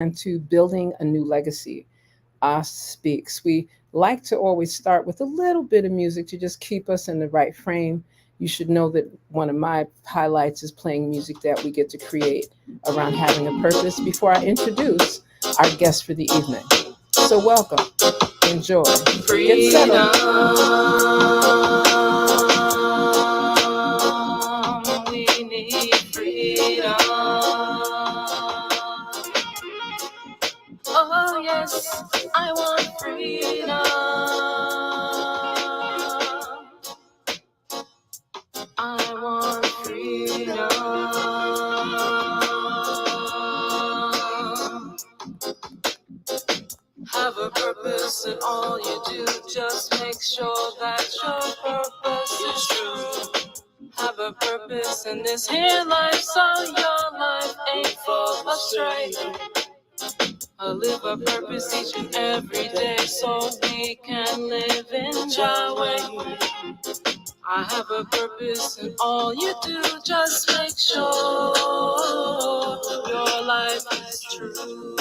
and to building a new legacy. Speaks. We like to always start with a little bit of music to just keep us in the right frame. You should know that one of my highlights is playing music that we get to create around having a purpose before I introduce our guest for the evening. So, welcome, enjoy, get settled. We need freedom. Oh, yes, I want freedom. I want freedom. Have a purpose in all you do. Just make sure that your purpose is true. Have a purpose in this here life, so your life ain't full of stray. I live a purpose each and every day, so we can live in Yahweh. I have a purpose in all you do. Just make sure your life is true.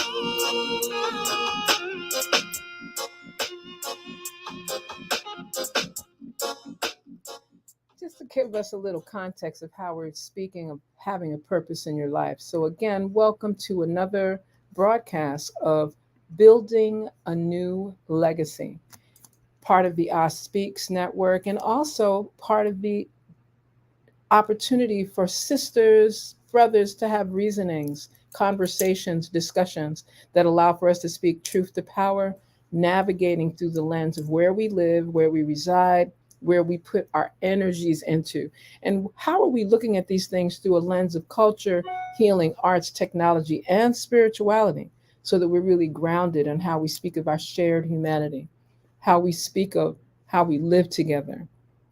Just to give us a little context of how we're speaking of having a purpose in your life. So, again, welcome to another broadcast of Building a New Legacy, part of the Speaks Network, and also part of the opportunity for sisters, brothers to have reasonings, conversations, discussions that allow for us to speak truth to power, navigating through the lens of where we live, where we reside, where we put our energies into. And how are we looking at these things through a lens of culture, healing, arts, technology, and spirituality, so that we're really grounded in how we speak of our shared humanity, how we speak of how we live together,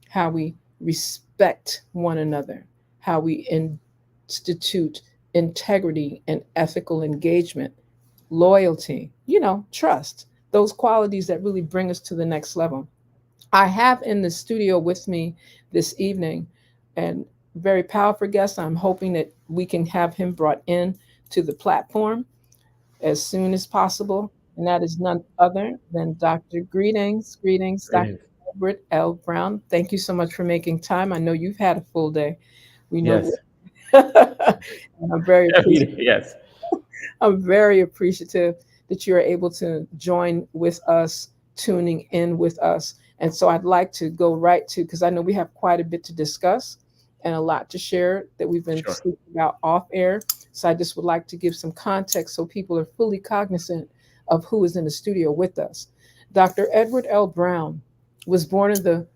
how we respect one another, how we institute integrity and ethical engagement, loyalty, trust, those qualities that really bring us to the next level. I have in the studio with me this evening and very powerful guest. I'm hoping that we can have him brought in to the platform as soon as possible. And that is none other than Dr. Greetings, Dr. Great. Edward L. Browne. Thank you so much for making time. I know you've had a full day. We know, Yes. and I'm very Every appreciative. day. Yes. I'm very appreciative that you're able to join with us, tuning in with us. And so I'd like to go right to, because I know we have quite a bit to discuss and a lot to share that we've been Sure. speaking about off air. So I just would like to give some context so people are fully cognizant of who is in the studio with us. Dr. Edward L. Browne was born in the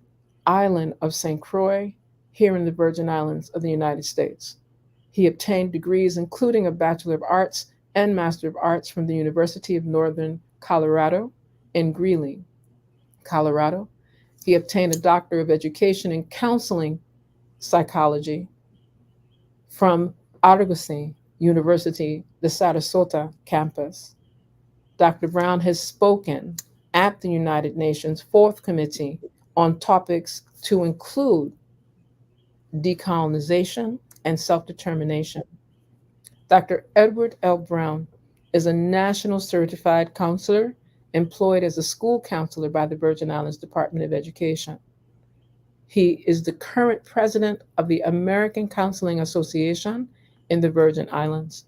island of St. Croix, here in the Virgin Islands of the United States. He obtained degrees including a Bachelor of Arts and Master of Arts from the University of Northern Colorado in Greeley, Colorado. He obtained a Doctor of Education in Counseling Psychology from Argosy University, the Sarasota campus. Dr. Browne has spoken at the United Nations Fourth Committee on topics to include decolonization and self determination. Dr. Edward L. Browne is a national certified counselor employed as a school counselor by the Virgin Islands Department of Education. He is the current president of the American Counseling Association in the Virgin Islands,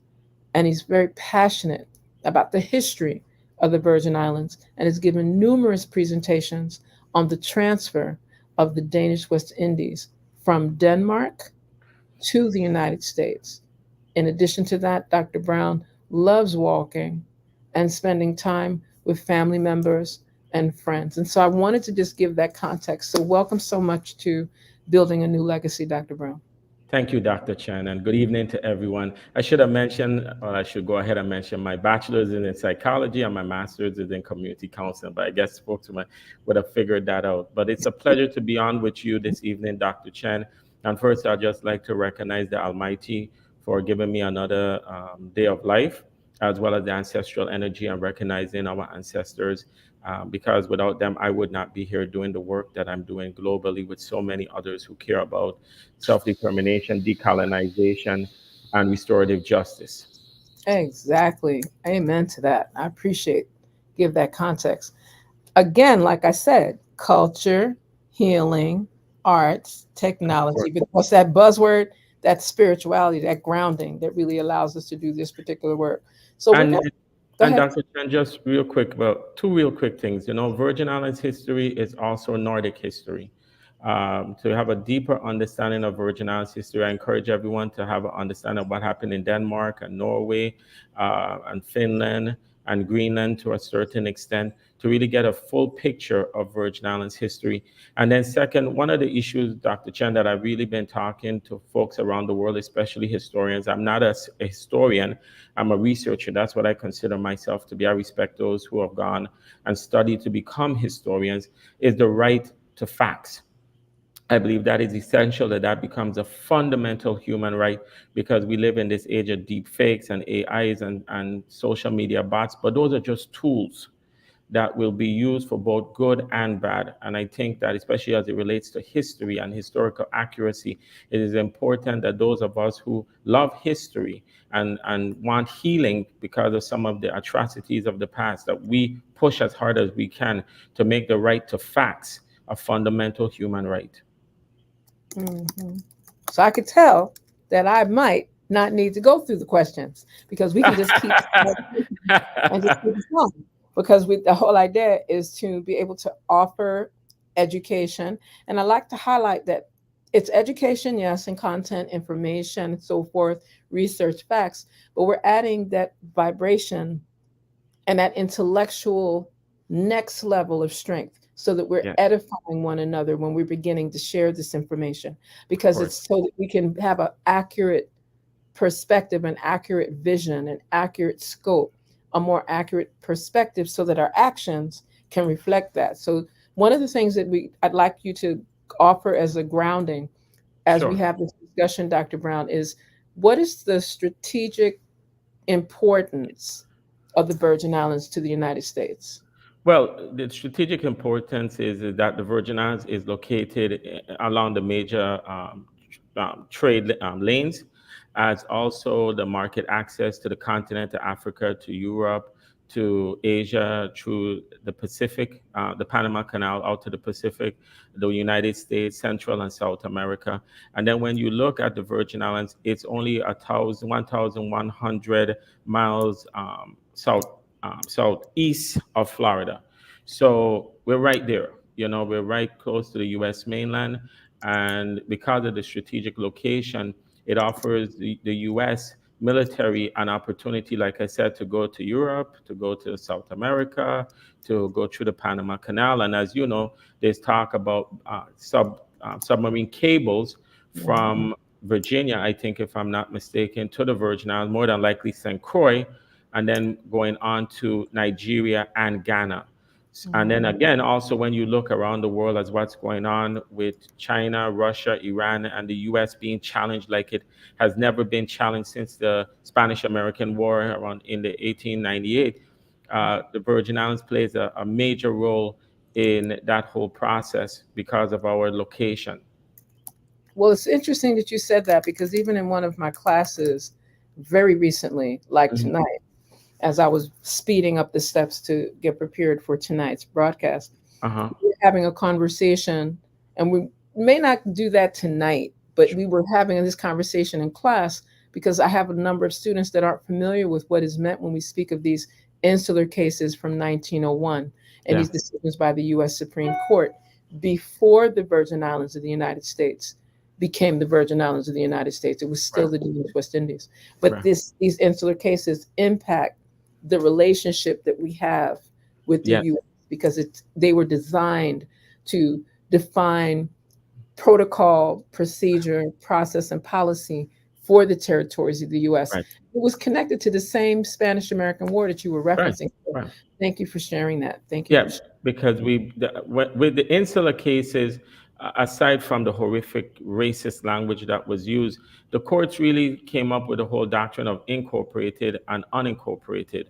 and he's very passionate about the history of the Virgin Islands and has given numerous presentations on the transfer of the Danish West Indies from Denmark to the United States. In addition to that, Dr. Browne loves walking and spending time with family members and friends. And so I wanted to just give that context. So, welcome so much to Building a New Legacy, Dr. Browne. Thank you, Dr. Chan, and good evening to everyone. I should have mentioned, or I should go ahead and mention, my bachelor's is in psychology and my master's is in community counseling, but I guess folks would have figured that out. But it's a pleasure to be on with you this evening, Dr. Chen. And first, I'd just like to recognize the Almighty for giving me another day of life, as well as the ancestral energy and recognizing our ancestors, because without them, I would not be here doing the work that I'm doing globally with so many others who care about self determination, decolonization, and restorative justice. Exactly. Amen to that. I appreciate give that context. Again, like I said, culture, healing, arts, Of technology, course. but what's that buzzword? That spirituality, that grounding that really allows us to do this particular work. So we're And going to go ahead. Dr. Chen, just real quick, about two real quick things. You know, Virgin Islands history is also Nordic history. To have a deeper understanding of Virgin Islands history, I encourage everyone to have an understanding of what happened in Denmark and Norway and Finland and Greenland to a certain extent to really get a full picture of Virgin Islands history. And then second, one of the issues, Dr. Chen, that I've really been talking to folks around the world, especially historians. I'm not a historian, I'm a researcher. That's what I consider myself to be. I respect those who have gone and studied to become historians, is the right to facts. I believe that is essential, that that becomes a fundamental human right, because we live in this age of deep fakes and AIs and social media bots, but those are just tools that will be used for both good and bad. And I think that, especially as it relates to history and historical accuracy, it is important that those of us who love history and want healing because of some of the atrocities of the past, that we push as hard as we can to make the right to facts a fundamental human right. Mhm. So I could tell that I might not need to go through the questions because we can just keep and just keep it going. Because the whole idea is to be able to offer education. And I like to highlight that it's education, yes, and content, information, and so forth, research, facts, but we're adding that vibration and that intellectual next level of strength so that we're Yes, edifying one another when we're beginning to share this information of because course. it's so that we can have an accurate perspective, an accurate vision, an accurate scope, a more accurate perspective so that our actions can reflect that. So one of the things that I'd like you to offer as a grounding as we Sure. have this discussion, Dr. Browne, is what is the strategic importance of the Virgin Islands to the United States? Well, the strategic importance is that the Virgin Islands is located along the major trade lanes, as also the market access to the continent, to Africa, to Europe, to Asia, through the Pacific, the Panama Canal out to the Pacific, the United States, Central and South America. And then when you look at the Virgin Islands, it's only 1,100 miles southeast of Florida. So we're right there. You know, we're right close to the U.S. mainland. And because of the strategic location, it offers the U.S. military an opportunity, like I said, to go to Europe, to go to South America, to go through the Panama Canal. And as you know, there's talk about submarine cables Mhm. from Virginia, I think, if I'm not mistaken, to the Virgin Islands, more than likely St. Croix, and then going on to Nigeria and Ghana. And then Mhm. again, also when you look around the world as what's going on with China, Russia, Iran, and the US being challenged like it has never been challenged since the Spanish American War around in the 1898, the Virgin Islands plays a major role in that whole process because of our location. Well, it's interesting that you said that because even in one of my classes very recently, like Mhm. tonight, as I was speeding up the steps to get prepared for tonight's broadcast, Uh-huh. we were having a conversation, and we may not do that tonight, but we were having this conversation in class because I have a number of students that aren't familiar with what is meant when we speak of these insular cases from 1901 and Yeah, these decisions by the U.S. Supreme Court before the Virgin Islands of the United States became the Virgin Islands of the United States. It was still right, the Danish West Indies. But right. these insular cases impact the relationship that we have with the Yes, U.S. because they were designed to define protocol, procedure, process, and policy for the territories of the U.S. right, It was connected to the same Spanish American War that you were right, referencing. So right. thank you for sharing that. Thank you Yeah, for sharing. because with the insular cases, aside from the horrific racist language that was used, the courts really came up with the whole doctrine of incorporated and unincorporated.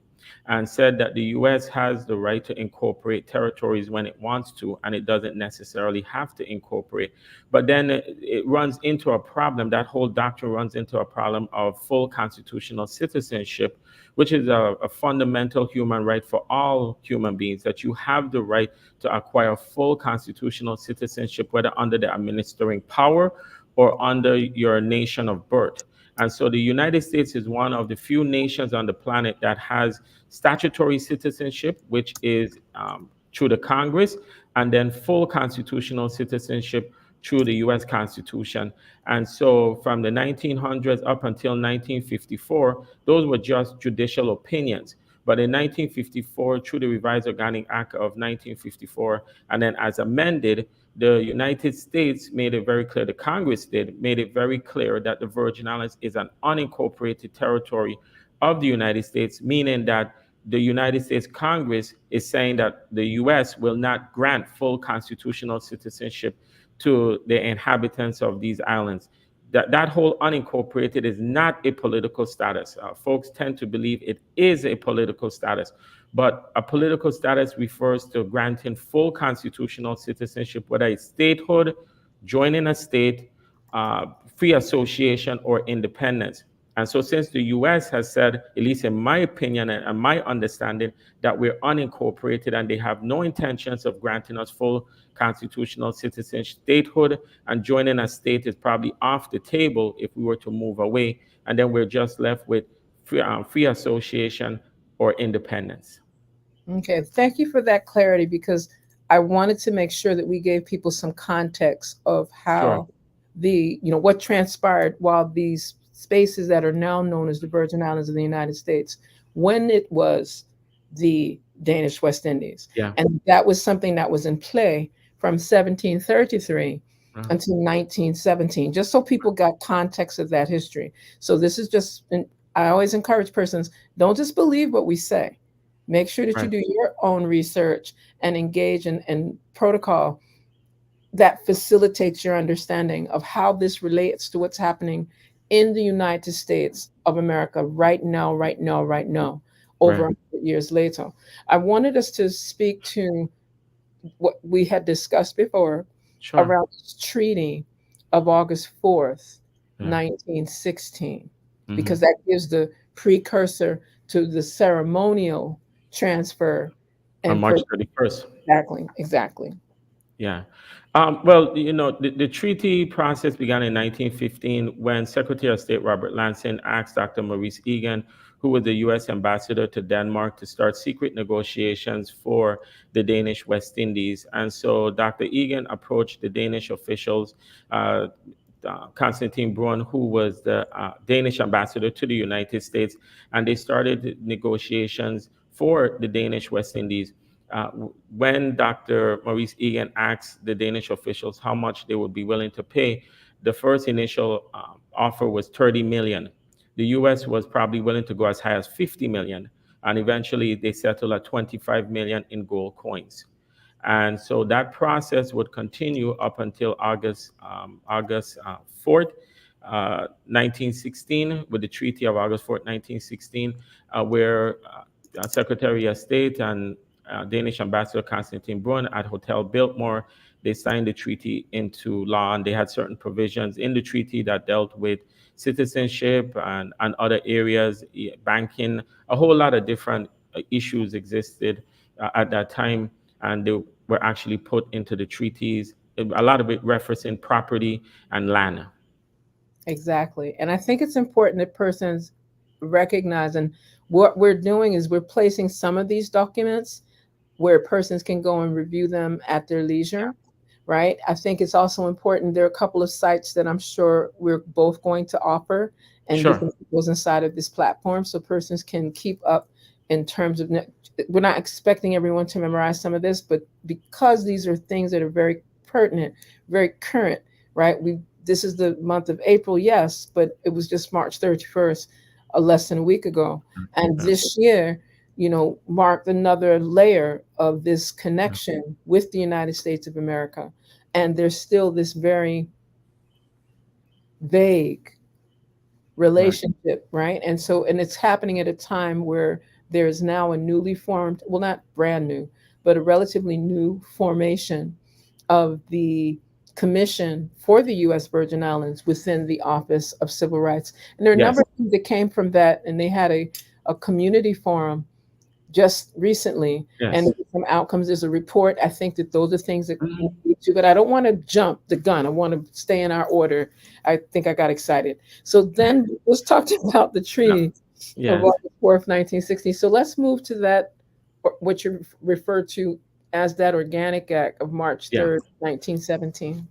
and said that the US has the right to incorporate territories when it wants to, and it doesn't necessarily have to incorporate. But then it runs into a problem. That whole doctrine runs into a problem of full constitutional citizenship, which is a fundamental human right for all human beings, that you have the right to acquire full constitutional citizenship, whether under the administering power or under your nation of birth. And so the United States is one of the few nations on the planet that has statutory citizenship, which is through the Congress, and then full constitutional citizenship through the US Constitution. And so from the 1900s up until 1954, those were just judicial opinions. But in 1954, through the Revised Organic Act of 1954, and then as amended, the United States made it very clear, the Congress made it very clear that the Virgin Islands is an unincorporated territory of the United States, meaning that the United States Congress is saying that the US will not grant full constitutional citizenship to the inhabitants of these islands. That whole unincorporated is not a political status. Folks tend to believe it is a political status, but a political status refers to granting full constitutional citizenship, whether it's statehood, joining a state, free association, or independence. And so, since the US has said, at least in my opinion and my understanding, that we're unincorporated and they have no intentions of granting us full constitutional citizenship, statehood and joining a state is probably off the table if we were to move away. And then we're just left with free association or independence. Okay, thank you for that clarity, because I wanted to make sure that we gave people some context of Sure. how what transpired while these spaces that are now known as the Virgin Islands of the United States, when it was the Danish West Indies. Yeah. And that was something that was in play from 1733 Uh, until 1917, just so people got context of that history. So this is just, and I always encourage persons, don't just believe what we say. Make sure that you right. do your own research and engage in protocol that facilitates your understanding of how this relates to what's happening in the United States of America right now, over Right. 100 years later. I wanted us to speak to what we had discussed before Sure. around this treaty of August 4th, Yeah. 1916, Hmm. because that gives the precursor to the ceremonial transfer On and March 31st. exactly. Yeah. Well, the treaty process began in 1915 when Secretary of State Robert Lansing asked Dr. Maurice Egan, who was the U.S. ambassador to Denmark, to start secret negotiations for the Danish West Indies. And so Dr. Egan approached the Danish officials, uh, Constantine Browne, who was the Danish ambassador to the United States, and they started negotiations for the Danish West Indies. When Dr. Maurice Egan asked the Danish officials how much they would be willing to pay, the first initial offer was 30 million. The US was probably willing to go as high as 50 million, and eventually they settled at 25 million in gold coins. And so that process would continue up until August 4th, 1916, with the Treaty of August 4th, 1916, where Secretary of State and Danish Ambassador Constantine Brunn at Hotel Biltmore, they signed the treaty into law, and they had certain provisions in the treaty that dealt with citizenship and other areas, banking, a whole lot of different issues existed at that time, and they were actually put into the treaties, a lot of it referencing property and land. Exactly. And I think it's important that persons recognize, and what we're doing is we're placing some of these documents where persons can go and review them at their leisure, right? I think it's also important. There are a couple of sites that I'm sure we're both going to offer and Sure. different people's inside of this platform, so persons can keep up in terms of, we're not expecting everyone to memorize some of this, but because these are things that are very pertinent, very current, right? This is the month of April, yes, but it was just March 31st, less than a week ago. And Yeah. this year, marked another layer of this Yeah. connection with the United States of America. And there's still this very vague Right. relationship, right? And it's happening at a time where there is now a newly formed, well, not brand new, but a relatively new formation of the Commission for the U.S. Virgin Islands within the Office of Civil Rights. And there are a number Yes. of things that came from that, and they had a community forum just recently, and Yes. some outcomes. There's a report. I think that those are things that we'll Mhm. get to, but I don't want to jump the gun. I want to stay in our order. I think I got excited. So then let's talk about the No. treaty of Yes. August 4th, 1960. So let's move to that, what you refer to as that Organic Act of Yeah. March 3rd, 1917.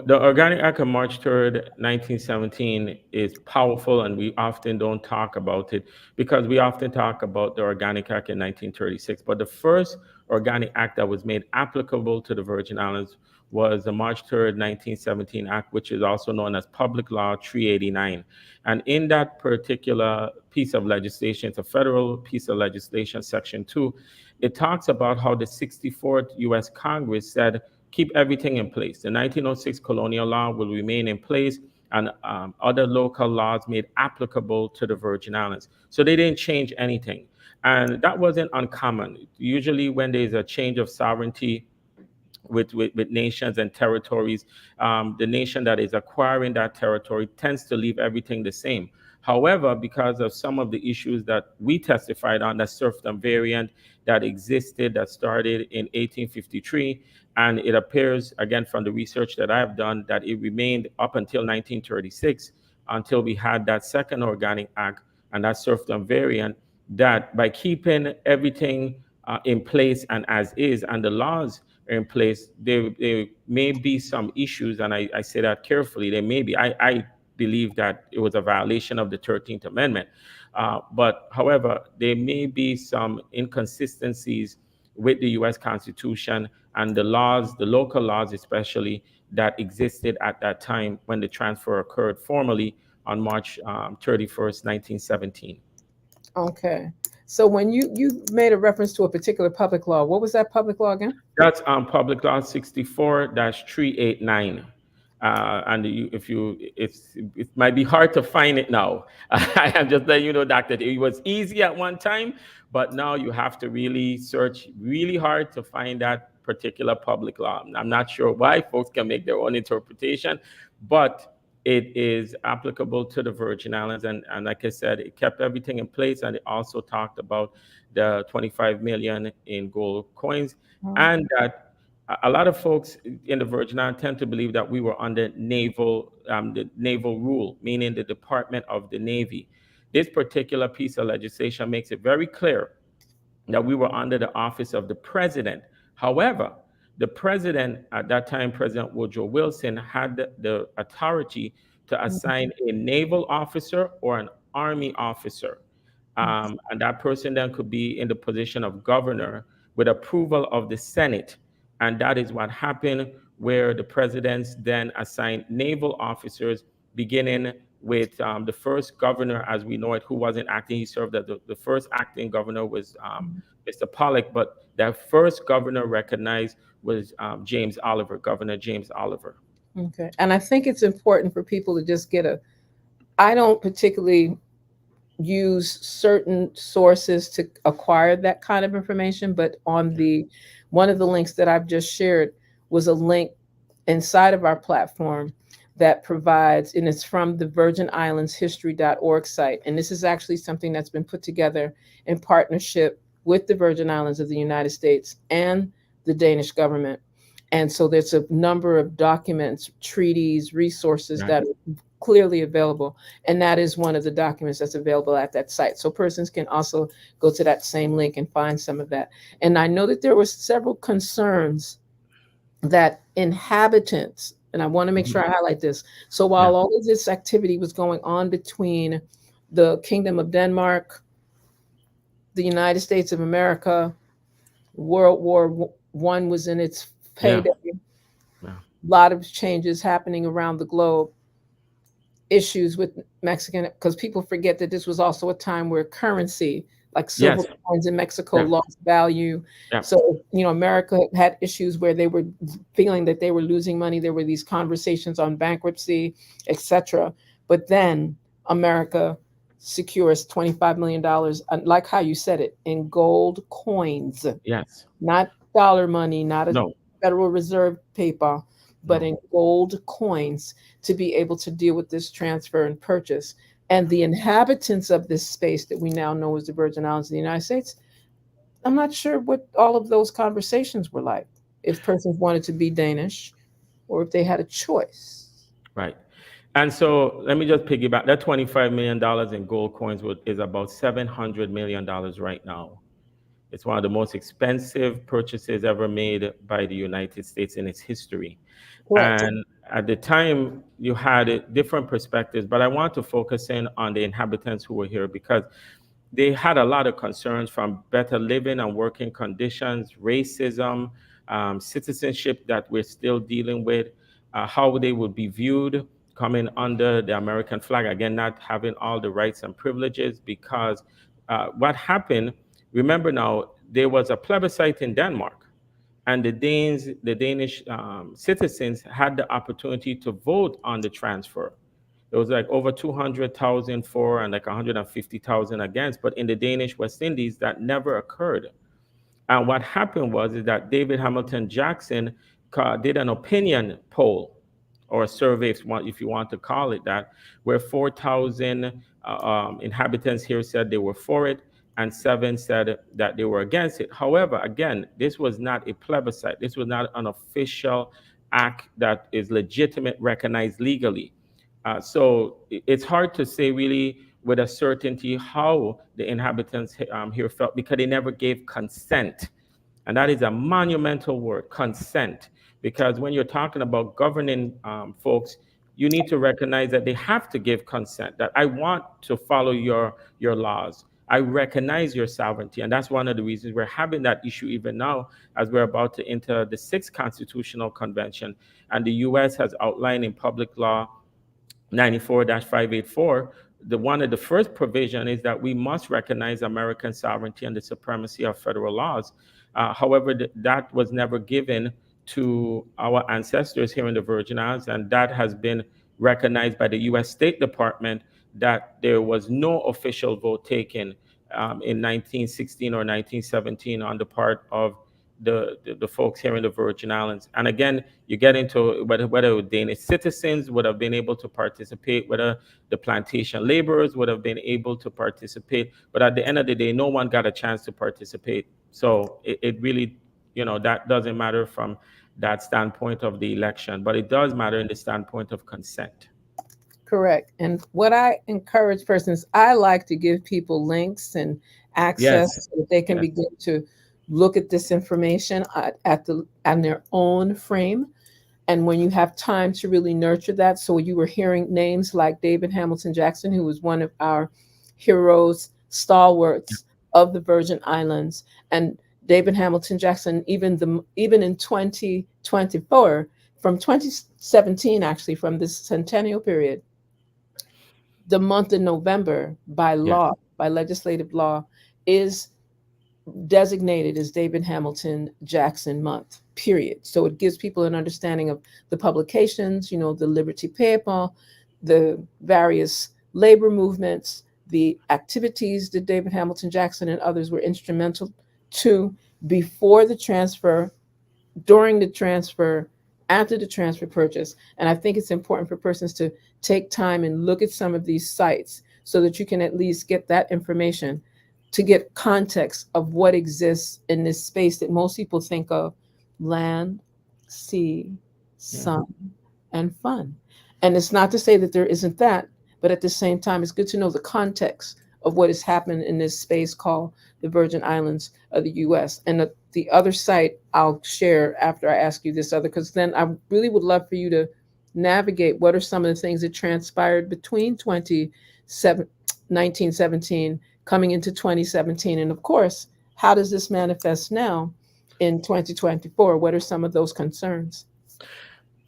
The Organic Act of March 3rd, 1917 is powerful, and we often don't talk about it because we often talk about the Organic Act in 1936. But the first Organic Act that was made applicable to the Virgin Islands was the March 3rd, 1917 Act, which is also known as Public Law 389. And in that particular piece of legislation, it's a federal piece of legislation, Section 2, it talks about how the 64th U.S. Congress said, keep everything in place. The 1906 colonial law will remain in place, and other local laws made applicable to the Virgin Islands. So they didn't change anything. And that wasn't uncommon. Usually, when there's a change of sovereignty, with nations and territories, the nation that is acquiring that territory tends to leave everything the same. However, because of some of the issues that we testified on, that serfdom variant that existed, that started in 1853, and it appears, again, from the research that I have done, that it remained up until 1936, until we had that second Organic Act and that serfdom variant, that by keeping everything in place and as is, and the laws in place, there may be some issues, and I say that carefully. There may be. I believe that it was a violation of the 13th Amendment. But however, there may be some inconsistencies with the U.S. Constitution and the laws, the local laws especially, that existed at that time when the transfer occurred formally on March 31st, 1917. Okay. So when you made a reference to a particular public law, what was that public law again? That's Public Law 64-389. And it might be hard to find it now. I am just letting you know, Doctor, it was easy at one time, but now you have to really search really hard to find that particular public law. I'm not sure why. Folks can make their own interpretation, but it is applicable to the Virgin Islands. And like I said, it kept everything in place, and it also talked about the 25 million in gold coins, and that a lot of folks in the Virgin Islands tend to believe that we were under the naval rule, meaning the Department of the Navy. This particular piece of legislation makes it very clear that we were under the office of the president. However, the president at that time, President Woodrow Wilson, had the authority to assign a naval officer or an army officer. And that person then could be in the position of governor with approval of the Senate. And that is what happened, where the presidents then assigned naval officers, beginning with the first governor, as we know it, who wasn't acting. He served as the first acting governor was Mr. Pollock, but that first governor recognized was Governor James Oliver. Okay. And I think it's important for people to just I don't particularly use certain sources to acquire that kind of information, but on one of the links that I've just shared was a link inside of our platform that provides, and it's from the Virgin Islands History.org site. And this is actually something that's been put together in partnership with the Virgin Islands of the United States and the Danish government. And so there's a number of documents, treaties, resources Right. that are clearly available. And that is one of the documents that's available at that site. So persons can also go to that same link and find some of that. And I know that there were several concerns that inhabitants, and I want to make sure I highlight this. So Yeah. while all of this activity was going on between the Kingdom of Denmark, the United States of America, World War I was in its Yeah. payday, Yeah. a lot of changes happening around the globe, issues with Mexican, because people forget that this was also a time where currency, like silver Yes. coins in Mexico, Yeah. lost value. Yeah. So, America had issues where they were feeling that they were losing money. There were these conversations on bankruptcy, etc. But then America secures $25 million, like how you said it, in gold coins, Yes. not dollar money, not a No. Federal Reserve paper, but No. in gold coins to be able to deal with this transfer and purchase. And the inhabitants of this space that we now know as the Virgin Islands of the United States, I'm not sure what all of those conversations were like. If persons wanted to be Danish or if they had a choice. Right. And so let me just piggyback. That $25 million in gold coins is about $700 million right now. It's one of the most expensive purchases ever made by the United States in its history. Correct. And at the time, you had different perspectives, but I want to focus in on the inhabitants who were here because they had a lot of concerns from better living and working conditions, racism, citizenship that we're still dealing with, how they would be viewed coming under the American flag, again, not having all the rights and privileges because what happened, remember now, there was a plebiscite in Denmark and the Danish citizens had the opportunity to vote on the transfer. It was like over 200,000 for and like 150,000 against. But in the Danish West Indies, that never occurred. And what happened was is that David Hamilton Jackson did an opinion poll or a survey, if you want to call it that, where 4,000 inhabitants here said they were for it, and 7 said that they were against it. However, again, this was not a plebiscite. This was not an official act that is legitimate, recognized legally. So it's hard to say really with a certainty how the inhabitants here felt because they never gave consent. And that is a monumental word, consent. Because when you're talking about governing folks, you need to recognize that they have to give consent, that I want to follow your laws. I recognize your sovereignty. And that's one of the reasons we're having that issue even now as we're about to enter the 6th Constitutional Convention. And the US has outlined in Public Law 94-584, one of the first provision is that we must recognize American sovereignty and the supremacy of federal laws. However, that was never given to our ancestors here in the Virgin Islands, and that has been recognized by the U.S. State Department that there was no official vote taken in 1916 or 1917 on the part of the folks here in the Virgin Islands. And again, you get into whether Danish citizens would have been able to participate, whether the plantation laborers would have been able to participate. But at the end of the day, no one got a chance to participate. So it really, that doesn't matter from that standpoint of the election, but it does matter in the standpoint of consent. Correct. And what I encourage persons, I like to give people links and access Yes, so that they can yes, begin to look at this information on their own frame. And when you have time to really nurture that, so you were hearing names like David Hamilton Jackson, who was one of our heroes, stalwarts of the Virgin Islands, and David Hamilton Jackson, even in 2024, from 2017, actually, from this centennial period, the month of November by yes, law, by legislative law, is designated as David Hamilton Jackson Month, period. So it gives people an understanding of the publications, the Liberty Paper, the various labor movements, the activities that David Hamilton Jackson and others were instrumental to before the transfer, during the transfer, after the transfer purchase. And I think it's important for persons to take time and look at some of these sites so that you can at least get that information to get context of what exists in this space that most people think of: land, sea, yeah. sun, and fun. And it's not to say that there isn't that, but at the same time, it's good to know the context of what has happened in this space called the Virgin Islands of the US. And the other site I'll share after I ask you this other, because then I really would love for you to navigate what are some of the things that transpired between 1917 coming into 2017. And of course, how does this manifest now in 2024? What are some of those concerns?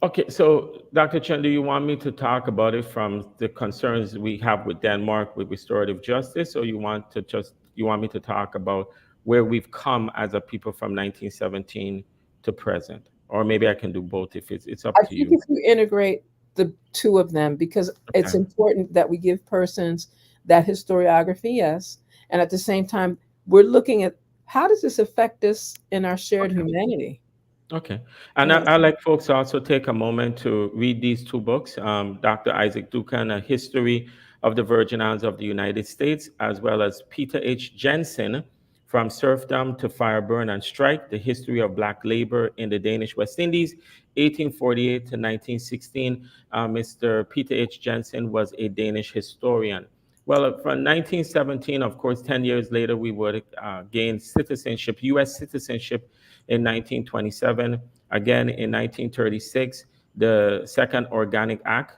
Okay, so Dr. Chen, do you want me to talk about it from the concerns we have with Denmark with restorative justice, or you want me to talk about where we've come as a people from 1917 to present? Or maybe I can do both if it's up I to think you. if you integrate the two of them, because it's Okay. important that we give persons that historiography, yes. And at the same time, we're looking at how does this affect us in our shared Okay. humanity? Okay. And Yes. I like folks to also take a moment to read these two books, Dr. Isaac Duncan, A History of the Virgin Islands of the United States, as well as Peter H. Jensen, From Serfdom to Fire, Burn, and Strike, The History of Black Labor in the Danish West Indies, 1848 to 1916. Mr. Peter H. Jensen was a Danish historian. Well, from 1917, of course, 10 years later, we would gain citizenship, U.S. citizenship in 1927. Again, in 1936, the Second Organic Act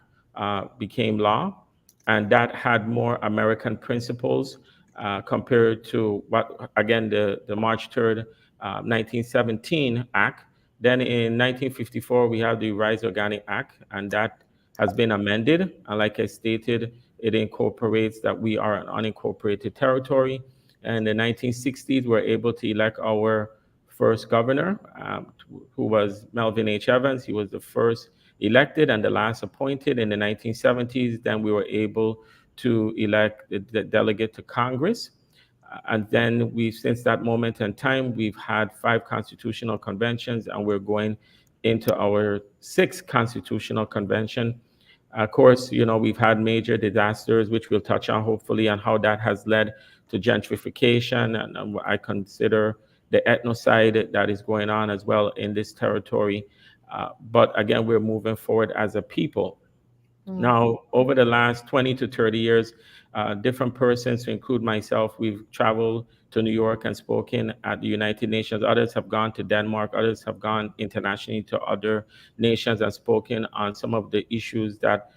became law, and that had more American principles compared to what, again, the March 3rd, 1917 Act. Then in 1954, we have the Rise Organic Act, and that has been amended. And like I stated, it incorporates that we are an unincorporated territory. And in the 1960s, we're able to elect our first governor, who was Melvin H. Evans. He was the first elected and the last appointed in the 1970s. Then we were able to elect the delegate to Congress. And then since that moment in time, we've had 5 constitutional conventions, and we're going into our 6th constitutional convention. Of course, we've had major disasters, which we'll touch on hopefully, and how that has led to gentrification. And I consider the ethnocide that is going on as well in this territory. But again, we're moving forward as a people. Mm. Now, over the last 20 to 30 years, different persons, to include myself, we've traveled to New York and spoken at the United Nations. Others have gone to Denmark. Others have gone internationally to other nations and spoken on some of the issues that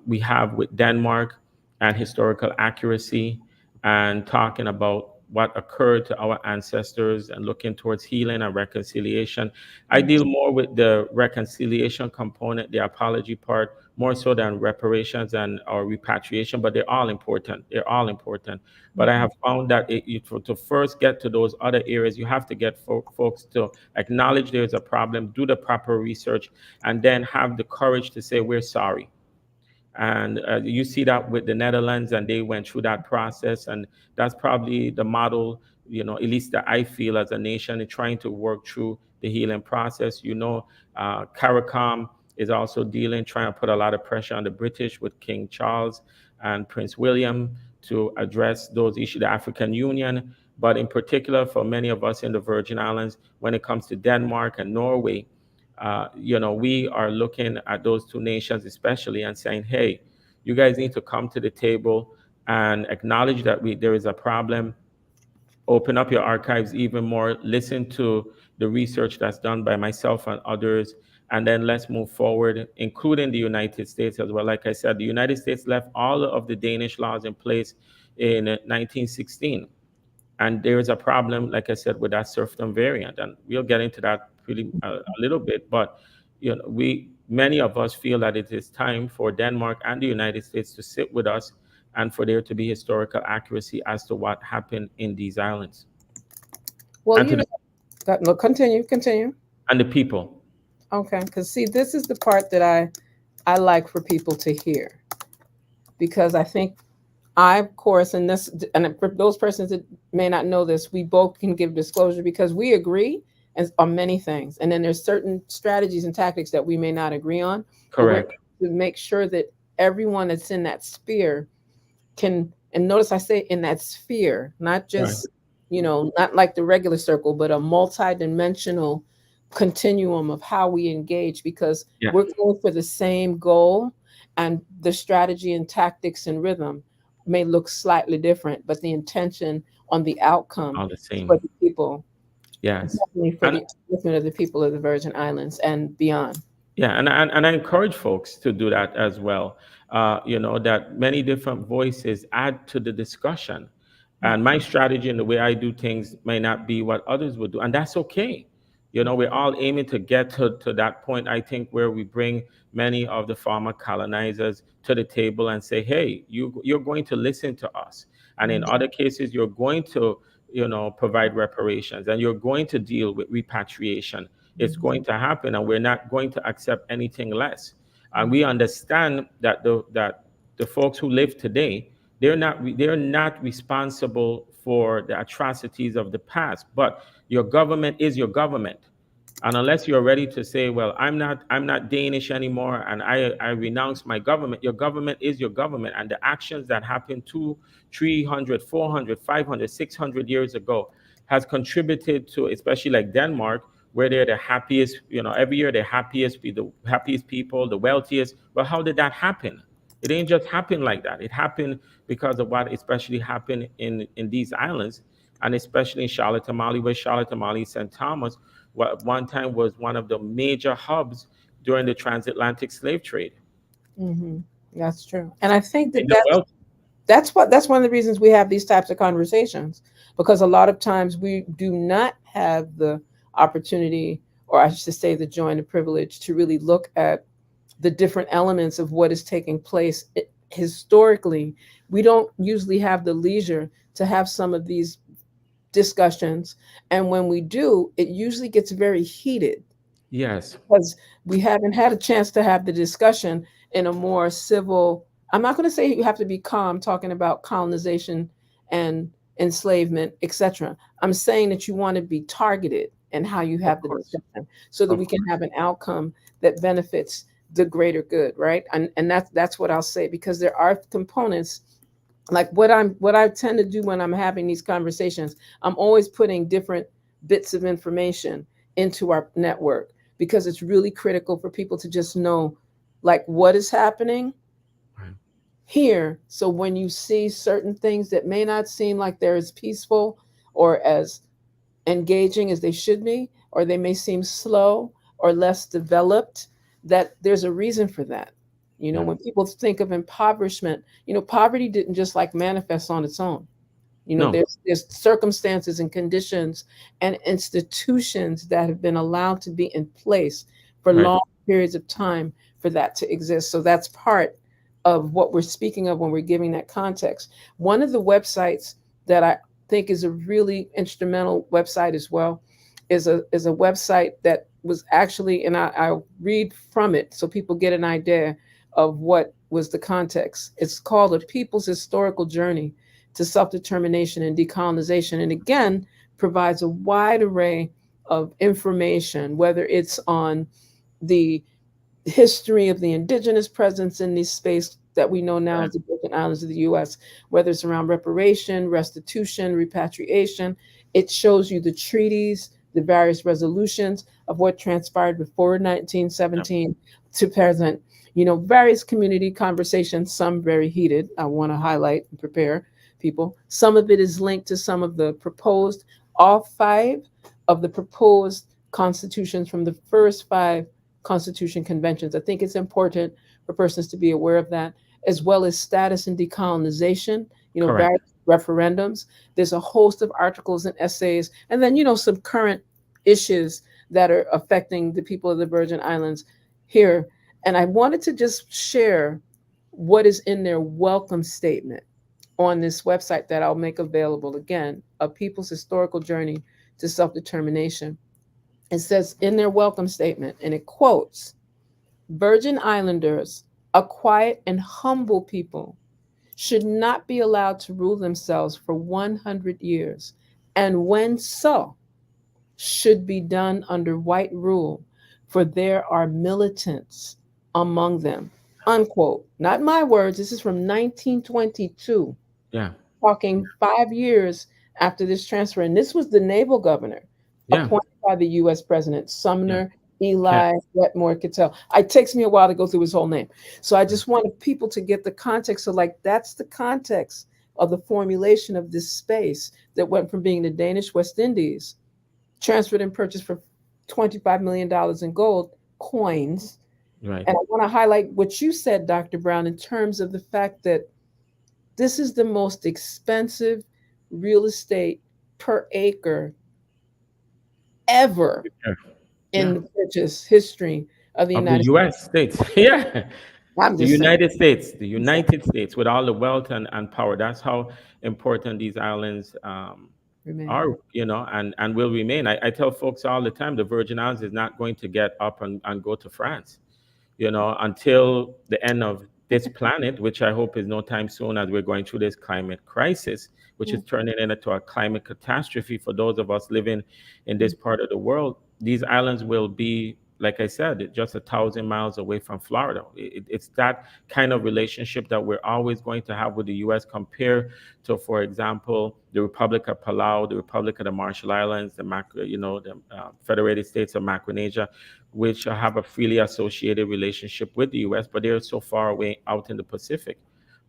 we have with Denmark and historical accuracy, and talking about what occurred to our ancestors and looking towards healing and reconciliation. I deal more with the reconciliation component, the apology part, more so than reparations and or repatriation, but they're all important. They're all important. But I have found that to first get to those other areas, you have to get folks to acknowledge there's a problem, do the proper research, and then have the courage to say, we're sorry. And you see that with the Netherlands, and they went through that process. And that's probably the model, at least that I feel as a nation in trying to work through the healing process. CARICOM is also trying to put a lot of pressure on the British with King Charles and Prince William to address those issues, the African Union. But in particular, for many of us in the Virgin Islands, when it comes to Denmark and Norway, we are looking at those 2 nations especially and saying, hey, you guys need to come to the table and acknowledge that there is a problem. Open up your archives even more, listen to the research that's done by myself and others, and then let's move forward, including the United States as well. Like I said, the United States left all of the Danish laws in place in 1916. And there is a problem, like I said, with that serfdom variant, and we'll get into that pretty a little bit. But many of us feel that it is time for Denmark and the United States to sit with us, and for there to be historical accuracy as to what happened in these islands, Well, and to no, continue. and the people. Okay, because see, this is the part that I like for people to hear, because I think of course, and for those persons that may not know this, we both can give disclosure because we agree on many things, and then there's certain strategies and tactics that we may not agree on. Correct. To make sure that everyone that's in that sphere can, and notice I say in that sphere, not just not like the regular circle, but a multi-dimensional continuum of how we engage, because we're going for the same goal, and the strategy and tactics and rhythm may look slightly different, but the intention on the outcome all the same for the people, Yes. definitely for And the upliftment of the people of the Virgin Islands and beyond. yeah, and I encourage folks to do that as well. That many different voices add to the discussion. And my strategy and the way I do things may not be what others would do, and that's okay. We're all aiming to get to that point, I think, where we bring many of the former colonizers to the table and say, hey, you're going to listen to us. And in other cases, you're going to, provide reparations, and you're going to deal with repatriation. It's going to happen, and we're not going to accept anything less. And we understand that the folks who live today, they're not responsible for the atrocities of the past, but your government is your government. And unless you're ready to say, well, I'm not Danish anymore, and I renounce my government, your government is your government. And the actions that happened 2, 300, 400, 500, 600 years ago has contributed to, especially like Denmark, where they're the happiest, every year the happiest people, the wealthiest. But how did that happen? It ain't just happen like that. It happened because of what especially happened in these islands, and especially in Charlotte Amalie, where Charlotte Amalie, St. Thomas, what at one time was one of the major hubs during the transatlantic slave trade. Hmm. That's true. And I think that And the wealth, that's one of the reasons we have these types of conversations, because a lot of times we do not have the opportunity, or I should say the joy and the privilege, to really look at the different elements of what is taking place historically. We don't usually have the leisure to have some of these discussions, and when we do, it usually gets very heated yes, because we haven't had a chance to have the discussion in a more civil. I'm not going to say you have to be calm talking about colonization and enslavement, etc. I'm saying that you want to be targeted in how you of have the course, discussion so that of we can course. have an outcome that benefits the greater good, right? And that's what I'll say, because there are components, like what I tend to do when I'm having these conversations. I'm always putting different bits of information into our network, because it's really critical for people to just know, like, what is happening Right. here. So when you see certain things that may not seem like they're as peaceful or as engaging as they should be, or they may seem slow or less developed, that there's a reason for that. Yeah, When people think of impoverishment, poverty didn't just like manifest on its own. no, There's circumstances and conditions and institutions that have been allowed to be in place for right, long periods of time for that to exist. So that's part of what we're speaking of when we're giving that context. One of the websites that I think is a really instrumental website as well is a website that was actually, and I'll read from it so people get an idea of what was the context. It's called A People's Historical Journey to Self-Determination and Decolonization. And again, provides a wide array of information, whether it's on the history of the indigenous presence in this space that we know now right, as the Virgin Islands of the US, whether it's around reparation, restitution, repatriation. It shows you the treaties, the various resolutions of what transpired before yeah, 1917 to present, various community conversations, some very heated. I want to highlight and prepare people. Some of it is linked to some of the proposed, all five of the proposed constitutions from the first five Constitution conventions. I think it's important for persons to be aware of that, as well as status and decolonization, correct, various referendums. There's a host of articles and essays, and then, some current issues that are affecting the people of the Virgin Islands here. And I wanted to just share what is in their welcome statement on this website that I'll make available again, A People's Historical Journey to Self-Determination. It says in their welcome statement, and it quotes, Virgin Islanders, a quiet and humble people, should not be allowed to rule themselves for 100 years, and when so, should be done under white rule, for there are militants among them. Unquote. Not my words. This is from 1922, yeah, talking 5 years after this transfer. And this was the naval governor yeah, appointed by the US President yeah, Sumner can, Eli Wetmore Cattell. It takes me a while to go through his whole name. So I just wanted people to get the context. So, like, that's the context of the formulation of this space that went from being the Danish West Indies, transferred and purchased for $25 million in gold coins. right, And I want to highlight what you said, Dr. Browne, in terms of the fact that this is the most expensive real estate per acre ever yeah, in yeah, the purchase history of the of the United States. U.S. states, yeah, I'm the just saying. United States, with all the wealth and power. That's how important these islands Remain. are, and will remain. I tell folks all the time, the Virgin Islands is not going to get up and go to France, until the end of this planet, which I hope is no time soon, as we're going through this climate crisis, which is turning into a climate catastrophe for those of us living in this part of the world. These islands will be, like I said, just 1,000 miles away from Florida. It's that kind of relationship that we're always going to have with the U.S. compared to, for example, the Republic of Palau, the Republic of the Marshall Islands, the Federated States of Micronesia, which have a freely associated relationship with the U.S., but they're so far away out in the Pacific.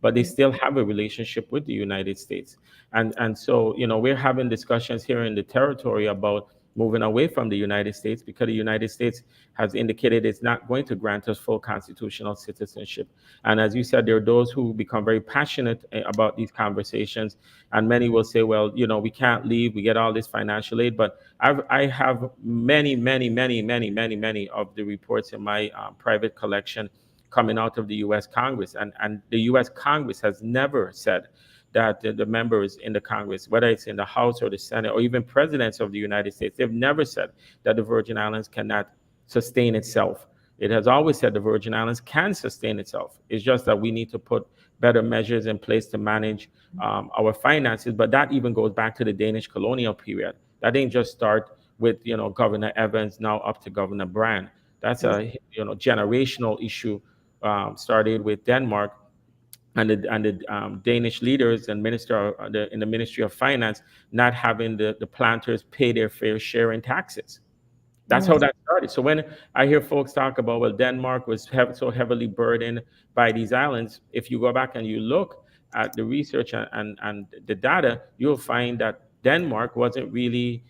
But they still have a relationship with the United States. And so, we're having discussions here in the territory about moving away from the United States because the United States has indicated it's not going to grant us full constitutional citizenship. And as you said, there are those who become very passionate about these conversations. And many will say, well, we can't leave. We get all this financial aid. But I have many, many, many, many, many, many of the reports in my private collection coming out of the U.S. Congress. And the U.S. Congress has never said that the members in the Congress, whether it's in the House or the Senate or even presidents of the United States, they've never said that the Virgin Islands cannot sustain itself. It has always said the Virgin Islands can sustain itself. It's just that we need to put better measures in place to manage our finances. But that even goes back to the Danish colonial period. That didn't just start with Governor Evans, now up to Governor Browne. That's a generational issue. Started with Denmark and the Danish leaders and in the Ministry of Finance not having the planters pay their fair share in taxes. That's how that started. So when I hear folks talk about, well, Denmark was so heavily burdened by these islands, if you go back and you look at the research and the data, you'll find that Denmark wasn't really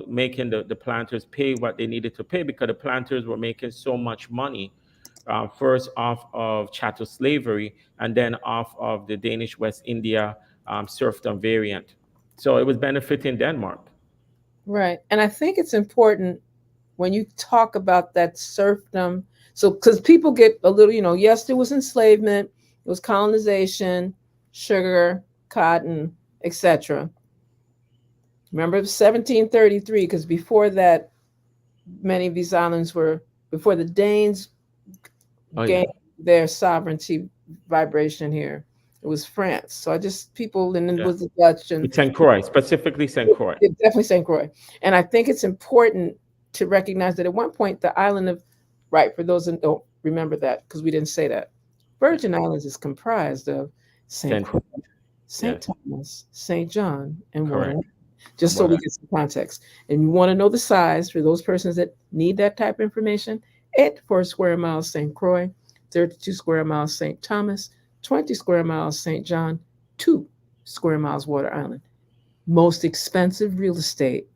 making the planters pay what they needed to pay because the planters were making so much money. First off of chattel slavery and then off of the Danish West India serfdom variant. So it was benefiting Denmark. Right. And I think it's important when you talk about that serfdom. So, because people get a little, yes, there was enslavement, it was colonization, sugar, cotton, etc. Remember, it was 1733, because before that, many of these islands before the Danes gained their sovereignty vibration here. It was France. So and then was the Dutch and St. Croix, specifically St. Croix. Definitely St. Croix. And I think it's important to recognize that at one point the island of, for those that don't remember that, because we didn't say that, Virgin Islands is comprised of St. Croix, St. Thomas, St. John, and Warren. Just so we get some context. And you want to know the size for those persons that need that type of information, 84 square miles St. Croix, 32 square miles St. Thomas, 20 square miles St. John, 2 square miles Water Island. Most expensive real estate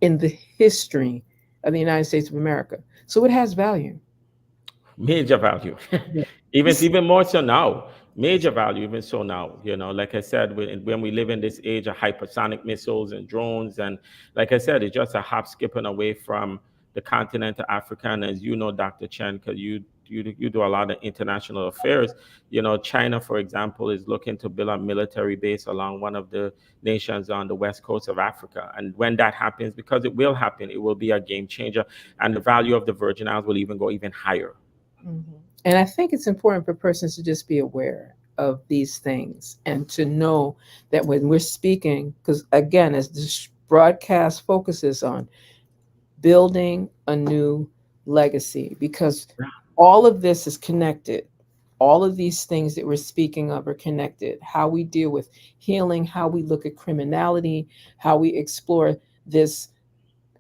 in the history of the United States of America. So it has value. Major value. even more so now. Major value, even so now. Like I said, when we live in this age of hypersonic missiles and drones, and like I said, it's just a hop skipping away from the continent of Africa. And as you know, Dr. Chen, because you do a lot of international affairs. China, for example, is looking to build a military base along one of the nations on the west coast of Africa. And when that happens, because it will happen, it will be a game changer. And the value of the Virgin Islands will even go even higher. Mm-hmm. And I think it's important for persons to just be aware of these things and to know that when we're speaking, because again, as this broadcast focuses on building a new legacy, because all of this is connected. All of these things that we're speaking of are connected. How we deal with healing, how we look at criminality, how we explore this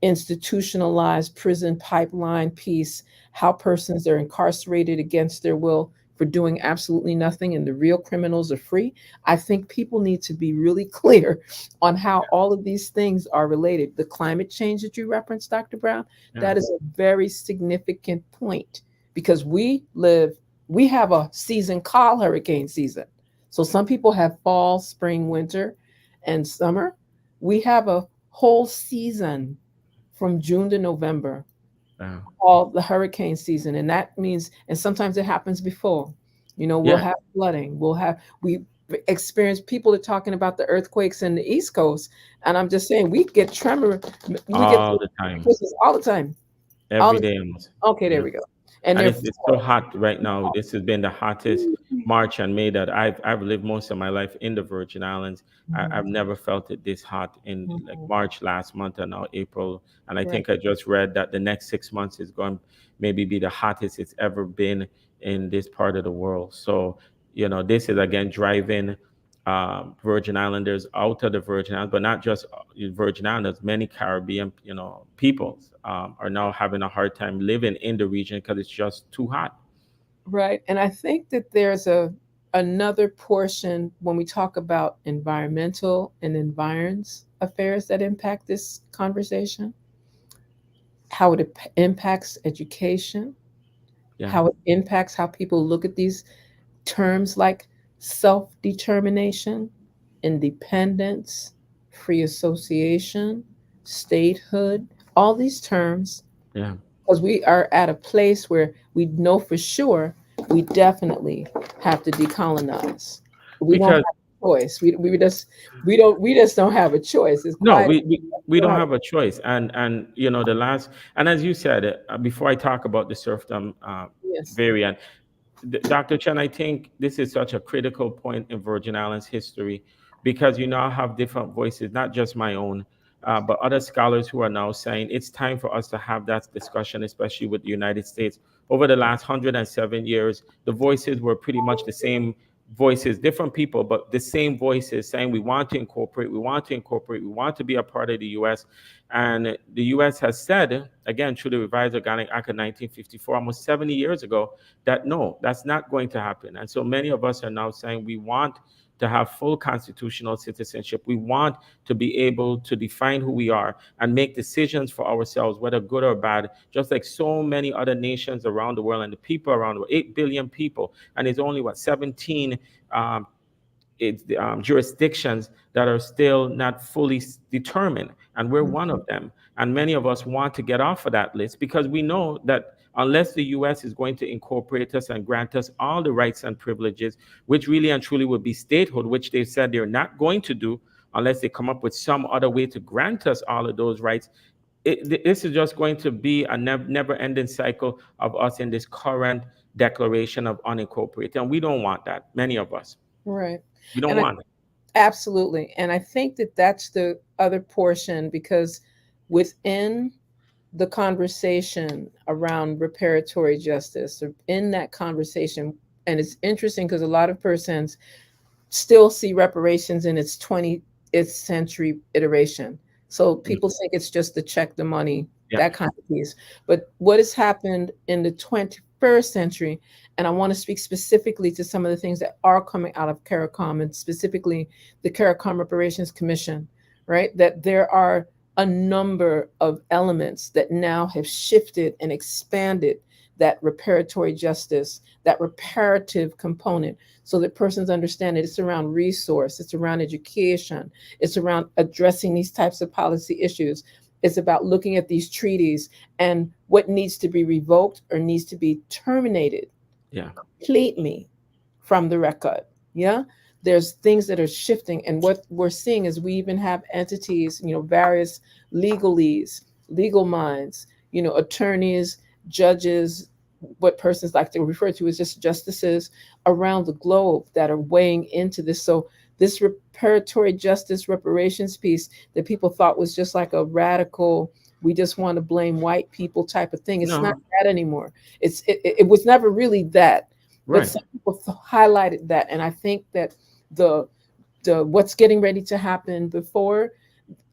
institutionalized prison pipeline piece, how persons are incarcerated against their will for doing absolutely nothing and the real criminals are free. I think people need to be really clear on how all of these things are related. The climate change that you referenced, Dr. Browne, that is a very significant point, because we have a season called hurricane season. So some people have fall, spring, winter, and summer. We have a whole season from June to November, called the hurricane season. And that means, and sometimes it happens before, we'll have flooding. We experience, people are talking about the earthquakes in the East Coast. And I'm just saying, we get tremor. All the time. All the time. Every day. Okay, there we go. And And they're it's so hot right now. This has been the hottest March and May that I've lived most of my life in the Virgin Islands. Mhm, I've never felt it this hot in like mhm, March last month and now April. And I right. think I just read that the next 6 months is going maybe be the hottest it's ever been in this part of the world. So, this is again driving Virgin Islanders out of the Virgin Islands, but not just Virgin Islands. Many Caribbean, peoples are now having a hard time living in the region because it's just too hot. Right. And I think that there's another portion when we talk about environmental and environs affairs that impact this conversation, how it impacts education, Yeah, how it impacts how people look at these terms like self-determination, independence, free association, statehood, all these terms, yeah. because we are at a place where we know for sure we definitely have to decolonize. We don't Because have a choice. We just don't have a choice. It's no, quite we we don't don't have have a choice. And the last, and as you said, before I talk about the serfdom yes. variant, Dr. Chen, I think this is such a critical point in Virgin Islands history because you now have different voices, not just my own, but other scholars who are now saying it's time for us to have that discussion, especially with the United States. Over the last 107 years, the voices were pretty much the same voices, different people, but the same voices saying we want to incorporate, we want to be a part of the US. And the US has said, again, through the Revised Organic Act of 1954, almost 70 years ago, that no, that's not going to happen. And so many of us are now saying we want to have full constitutional citizenship. We want to be able to define who we are and make decisions for ourselves, whether good or bad, just like so many other nations around the world and the people around the world, 8 billion people. And it's only, 17 um, jurisdictions that are still not fully determined, and we're one of them. And many of us want to get off of that list because we know that unless the US is going to incorporate us and grant us all the rights and privileges, which really and truly would be statehood, which they've said they're not going to do unless they come up with some other way to grant us all of those rights, this is just going to be a never-ending cycle of us in this current declaration of unincorporated. And we don't want that, many of us. Right. We don't And want it. absolutely. And I think that that's the other portion because within the conversation around reparatory justice, or in that conversation, and it's interesting because a lot of persons still see reparations in its 20th century iteration. So Mm. people think it's just to check the money, Yeah. that kind of piece. But what has happened in the 21st century, and I want to speak specifically to some of the things that are coming out of CARICOM and specifically the CARICOM Reparations Commission, right? That there are a number of elements that now have shifted and expanded that reparatory justice, that reparative component so that persons understand that it's around resource, it's around education, it's around addressing these types of policy issues. It's about looking at these treaties and what needs to be revoked or needs to be terminated Yeah. completely from the record. Yeah. There's things that are shifting. And what we're seeing is we even have entities, various legalese, legal minds, attorneys, judges, what persons like to refer to as just justices around the globe that are weighing into this. So this reparatory justice reparations piece that people thought was just like a radical, we just want to blame white people type of thing. It's not No. that anymore. It was never really that, but Right. some people highlighted that, and I think that the what's getting ready to happen before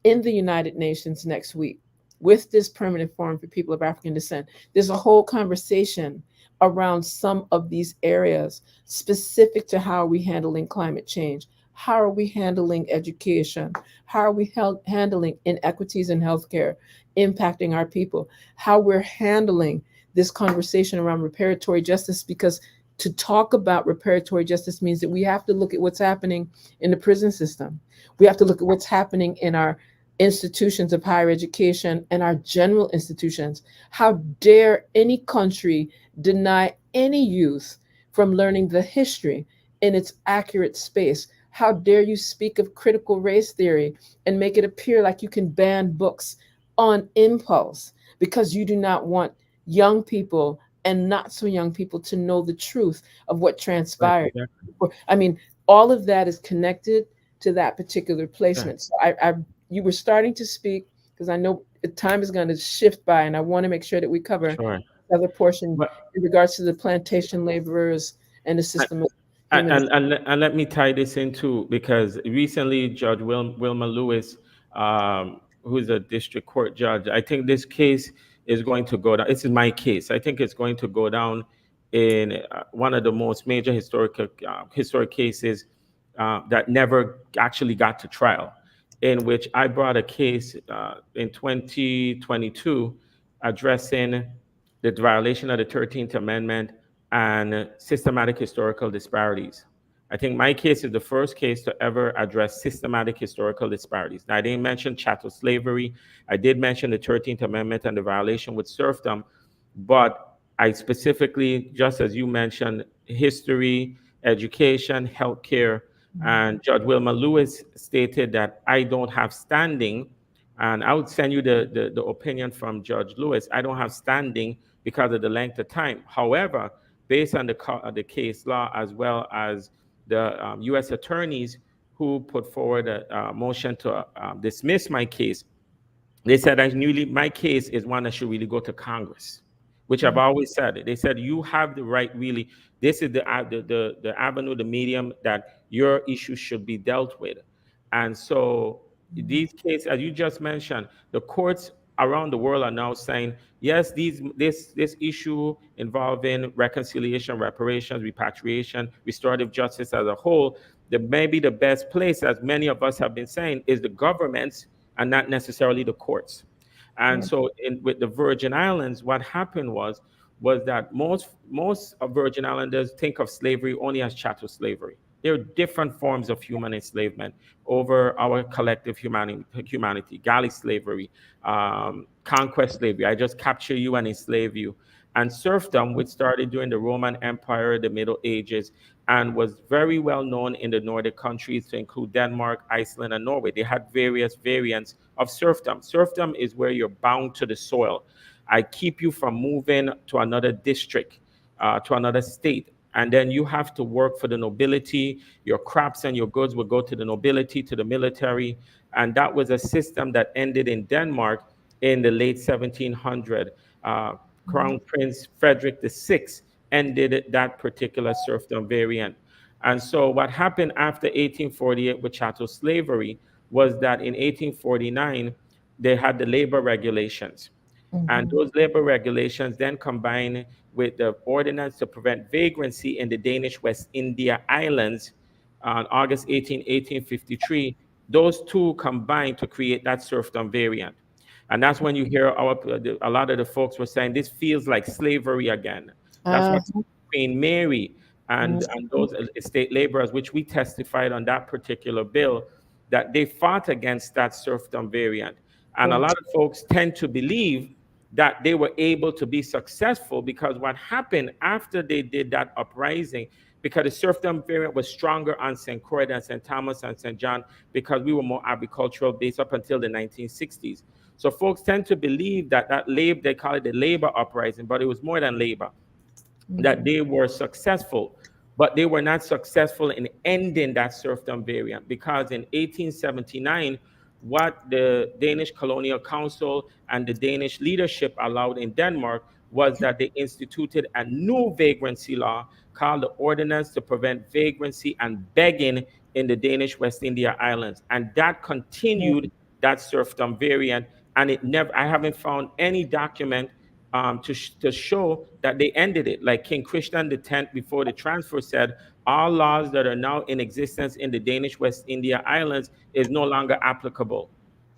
in the United Nations next week with this permanent forum for people of African descent, there's a whole conversation around some of these areas specific to how are we handling climate change, how are we handling education, how are we handling inequities in healthcare impacting our people, how we're handling this conversation around reparatory justice, because to talk about reparatory justice means that we have to look at what's happening in the prison system. We have to look at what's happening in our institutions of higher education and our general institutions. How dare any country deny any youth from learning the history in its accurate space? How dare you speak of critical race theory and make it appear like you can ban books on impulse because you do not want young people and not so young people to know the truth of what Right, transpired. exactly. I mean, all of that is connected to that particular Yeah, placement. So you were starting to speak because I know the time is going to shift by, and I want to make sure that we cover sure. the other portion But in regards to the plantation laborers and the system of human. and let me tie this into, because recently Judge Wilma Lewis, who's a district court judge, I think this case is going to go down. This is my case. I think it's going to go down in one of the most major historic cases that never actually got to trial, in which I brought a case in 2022 addressing the violation of the 13th Amendment and systematic historical disparities. I think my case is the first case to ever address systematic historical disparities. Now, I didn't mention chattel slavery. I did mention the 13th Amendment and the violation with serfdom, but I specifically, just as you mentioned, history, education, healthcare, and Judge Wilma Lewis stated that I don't have standing, and I would send you the opinion from Judge Lewis. I don't have standing because of the length of time. However, based on the case law, as well as the U.S. attorneys who put forward a motion to dismiss my case, they said my case is one that should really go to Congress, which I've always said. They said you have the right, really. This is the avenue, the medium that your issue should be dealt with. And so these cases, as you just mentioned, the courts around the world are now saying, yes, this issue involving reconciliation, reparations, repatriation, restorative justice as a whole, maybe the best place, as many of us have been saying, is the governments and not necessarily the courts. And so with the Virgin Islands, what happened was that most of Virgin Islanders think of slavery only as chattel slavery. There are different forms of human enslavement over our collective humanity, galley slavery, conquest slavery. I just capture you and enslave you. And serfdom, which started during the Roman Empire, the Middle Ages, and was very well known in the Nordic countries, to include Denmark, Iceland, and Norway. They had various variants of serfdom. Serfdom is where you're bound to the soil. I keep you from moving to another district, to another state. And then you have to work for the nobility. Your crops and your goods will go to the nobility, to the military. And that was a system that ended in Denmark in the late 1700s. Crown Prince Frederick VI ended that particular serfdom variant. And so what happened after 1848 with chattel slavery was that in 1849, they had the labor regulations. And those labor regulations then combined with the ordinance to prevent vagrancy in the Danish West India Islands on August 1853, those two combined to create that serfdom variant. And that's when you hear a lot of the folks were saying, this feels like slavery again. That's what Queen Mary and those estate laborers, which we testified on that particular bill, that they fought against that serfdom variant. And a lot of folks tend to believe that they were able to be successful because what happened after they did that uprising, because the serfdom variant was stronger on St. Croix than St. Thomas and St. John, because we were more agricultural based up until the 1960s. So folks tend to believe that labor, they call it the labor uprising, but it was more than labor, that they were successful, but they were not successful in ending that serfdom variant, because in 1879, what the Danish Colonial Council and the Danish leadership allowed in Denmark was that they instituted a new vagrancy law called the Ordinance to Prevent Vagrancy and Begging in the Danish West India Islands. And that continued that serfdom variant. And I haven't found any document to show that they ended it. Like King Christian X, before the transfer, said, all laws that are now in existence in the Danish West India Islands is no longer applicable.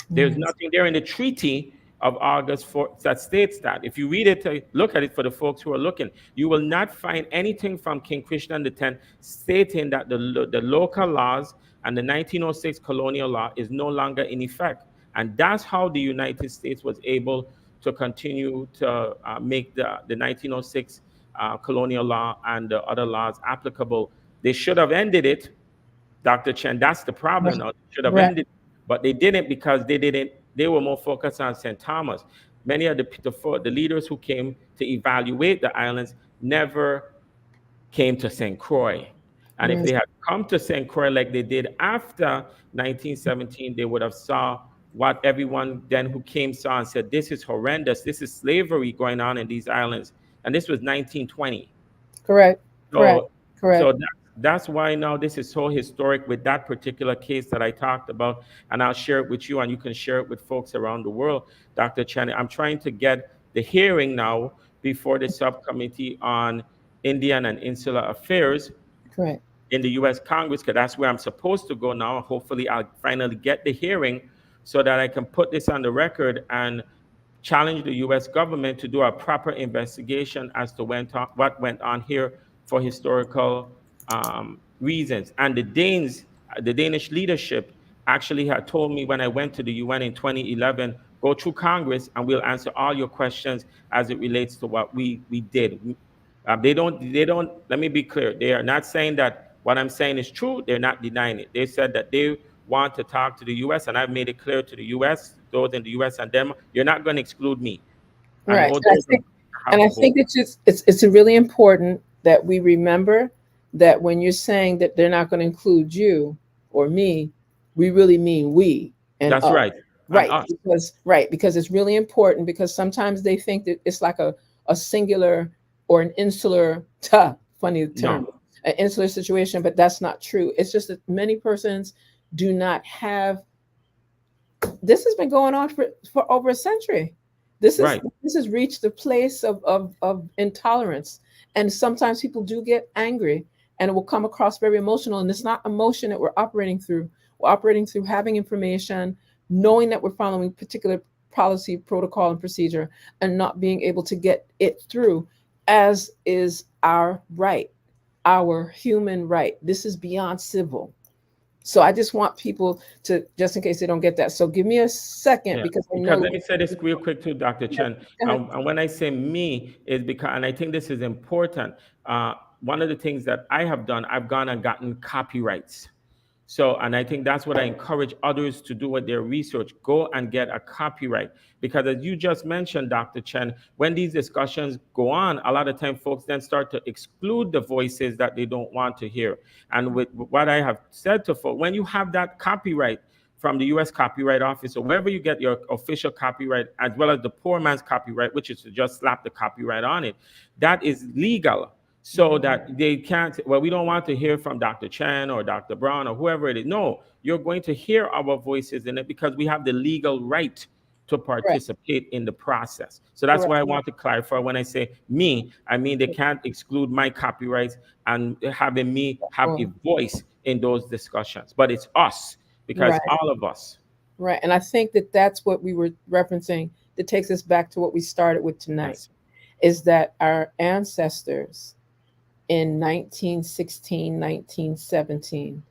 There's nothing there in the Treaty of August 4th that states that. If you read it, look at it for the folks who are looking, you will not find anything from King Christian X stating that the local laws and the 1906 colonial law is no longer in effect. And that's how the United States was able to continue to make the 1906 colonial law and the other laws applicable. They should have ended it, Dr. Chen. That's the problem. Now, they should have ended, but they didn't, because they were more focused on St. Thomas. many of the leaders who came to evaluate the islands never came to St. Croix. And if Yes, they had come to St. Croix like they did after 1917, they would have saw what everyone then who came saw and said, this is horrendous. This is slavery going on in these islands. And this was 1920. correct, correct, So, correct. that's why now this is so historic with that particular case that I talked about, and I'll share it with you, and you can share it with folks around the world, Dr. Chen. I'm trying to get the hearing now before the subcommittee on Indian and Insular Affairs Correct. in the U.S. Congress, because that's where I'm supposed to go now. Hopefully, I'll finally get the hearing so that I can put this on the record and challenge the U.S. government to do a proper investigation as to what went on here for historical reasons. And the Danish leadership actually had told me when I went to the UN in 2011, go through Congress and we'll answer all your questions as it relates to what we did. They don't, let me be clear. They are not saying that what I'm saying is true. They're not denying it. They said that they want to talk to the US, and I've made it clear to the US, those in the US and them, you're not going to exclude me. And Right. all And I those think, have and a I vote. think it's really important that we remember that when you're saying that they're not going to include you or me, we really mean we and That's us. right. And Right. us. Because it's really important because sometimes they think that it's like a singular or an insular, funny term, No. an insular situation, but that's not true. It's just that many persons do not have, this has been going on for over a century. Right. This has reached a place of intolerance. And sometimes people do get angry and it will come across very emotional. And it's not emotion that we're operating through. We're operating through having information, knowing that we're following particular policy, protocol, and procedure, and not being able to get it through, as is our right, our human right. This is beyond civil. So I just want people to, just in case they don't get that. So give me a second Yeah, because I because know. let me say this real quick too, Dr. Yeah, Chen. go ahead. And when I say me, is because, and I think this is important. One of the things that I have done, I've gone and gotten copyrights. So, and I think that's what I encourage others to do with their research. Go and get a copyright. Because as you just mentioned, Dr. Chen, when these discussions go on, a lot of time folks then start to exclude the voices that they don't want to hear. And with what I have said to folks, when you have that copyright from the US Copyright Office or wherever you get your official copyright, as well as the poor man's copyright, which is to just slap the copyright on it, that is legal. So that they can't, well, we don't want to hear from Dr. Chan or Dr. Browne or whoever it is. No, you're going to hear our voices in it because we have the legal right to Correct. participate in the process. So that's Correct. why I want to clarify when I say me, I mean they can't exclude my copyrights and having me have a Oh, voice in those discussions. But it's us, because right. all of us. Right. And I think that that's what we were referencing that takes us back to what we started with tonight, Yes. is that our ancestors in 1916, 1917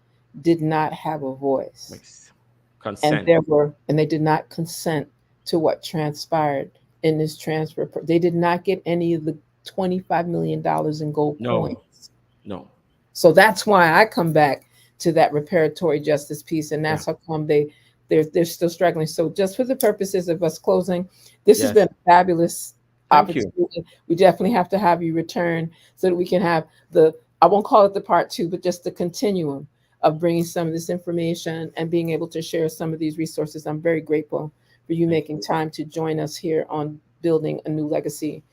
did not have a voice. Yes. Consent. And they did not consent to what transpired in this transfer. They did not get any of the $25 million in gold No, coins. no. So that's why I come back to that reparatory justice piece, and Yeah. that's how come they're still struggling. So just for the purposes of us closing, this has Yes. been a fabulous Thank you. opportunity. We definitely have to have you return so that we can have the, I won't call it the part two, but just the continuum of bringing some of this information and being able to share some of these resources. I'm very grateful for you Thank making time to join us here on Building a New Legacy.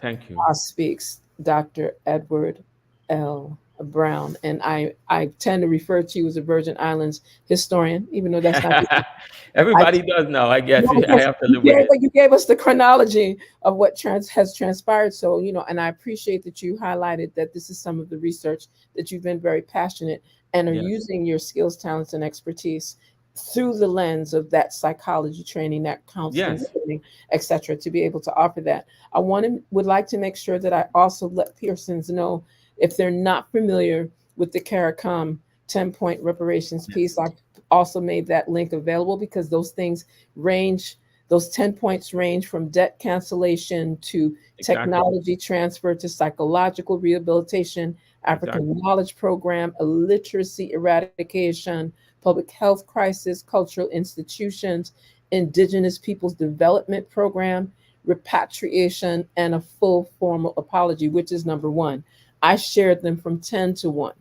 Thank you. Speaks Dr. Edward L. Browne, and I tend to refer to you as a Virgin Islands historian, even though that's not. I, Everybody does now. I guess no, I because have to live with it. you gave us the chronology of what has transpired. So, and I appreciate that you highlighted that this is some of the research that you've been very passionate and are Yes. using your skills, talents, and expertise through the lens of that psychology training, that counseling Yes. training, etc., to be able to offer that. Would like to make sure that I also let Pearsons know if they're not familiar with the CARICOM 10-point reparations piece. Yes. I also made that link available because those things range, those 10 points range from debt cancellation to Exactly. technology transfer to psychological rehabilitation, Exactly. African knowledge program, illiteracy eradication, public health crisis, cultural institutions, indigenous peoples development program, repatriation, and a full formal apology, which is number one. I shared them from 10 to 1,